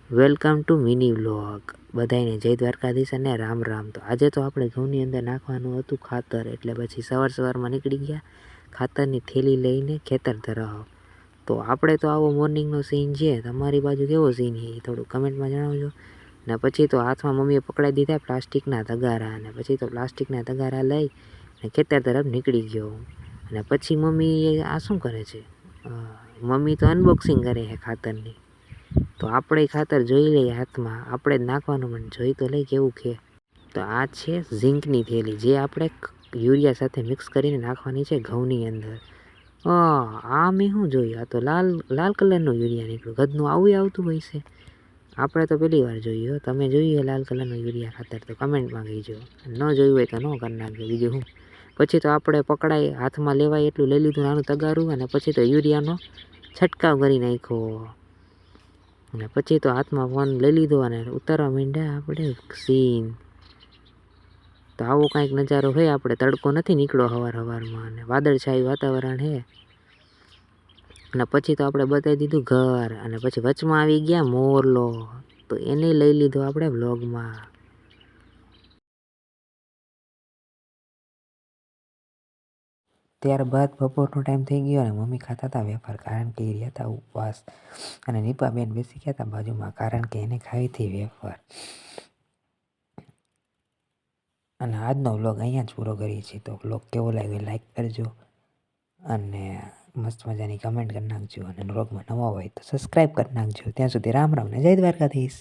Welcome to mini vlog. બધાને જય દ્વારકાધીશ અને રામ રામ. તો આજે તો આપણે ઘઉંની અંદર નાખવાનું હતું ખાતર, એટલે પછી સવારમાં નીકળી ગયા ખાતરની થેલી લઈને ખેતર તરફ. તો આપણે તો આવો મોર્નિંગનો સીન છે, તમારી બાજુ કેવો સીન છે એ થોડું કમેન્ટમાં જણાવજો. ને પછી તો હાથમાં મમ્મીએ પકડાઈ દીધા પ્લાસ્ટિકના તગારા, અને પછી તો પ્લાસ્ટિકના તગારા લઈ અને ખેતર તરફ નીકળી ગયો. અને પછી મમ્મી આ શું કરે છે? મમ્મી તો અનબોક્સિંગ કરે છે ખાતરની. તો આપણે ખાતર જોઈ લઈએ હાથમાં, આપણે જ નાખવાનું, પણ જોઈ તો લઈ કેવું છે. તો આ છે ઝીંકની થેલી, જે આપણે યુરિયા સાથે મિક્સ કરીને નાખવાની છે ઘઉંની અંદર. આ મેં શું જોયું, આ તો લાલ કલરનું યુરિયા નીકળ્યું. ગદનું આવું આવતું હોય છે, આપણે તો પહેલી વાર જોયું. તમે જોયું લાલ કલરનું યુરિયા ખાતર તો કમેન્ટમાં કહીજો, ન જોયું હોય તો ન કરી નાખજો. બીજું શું, પછી તો આપણે પકડાઈ હાથમાં લેવાય એટલું લઈ લીધું નાનું તગારું, અને પછી તો યુરિયાનો છંટકાવ કરી નાખ્યો. અને પછી તો હાથમાં ફોન લઈ લીધો અને ઉતારવા માંડ્યા આપણે સીન. તો આવો કાંઈક નજારો હોય. આપણે તડકો નથી નીકળ્યો સવારમાં, અને વાદળછાયું વાતાવરણ છે. અને પછી તો આપણે બતાવી દીધું ઘર, અને પછી વચમાં આવી ગયા મોરલો, તો એને લઈ લીધો આપણે વ્લોગમાં. ત્યારબાદ બપોરનો ટાઈમ થઈ ગયો અને મમ્મી ખાતા હતા વેફર, કારણ કે એ રહ્યા હતા ઉપવાસ. અને નીપાબેન બેસી ગયા હતા બાજુમાં, કારણ કે એને ખાવી હતી વેફર. અને આજનો વ્લોગ અહીંયા જ પૂરો કરીએ છીએ. તો વ્લોગ કેવો લાગ્યો લાઈક કરજો, અને મસ્ત મજાની કમેન્ટ કરી નાખજો, અને વ્લોગમાં નવા હોય તો સબસ્ક્રાઈબ કરી નાખજો. ત્યાં સુધી રામ રામ ને જય દ્વારકાધીશ.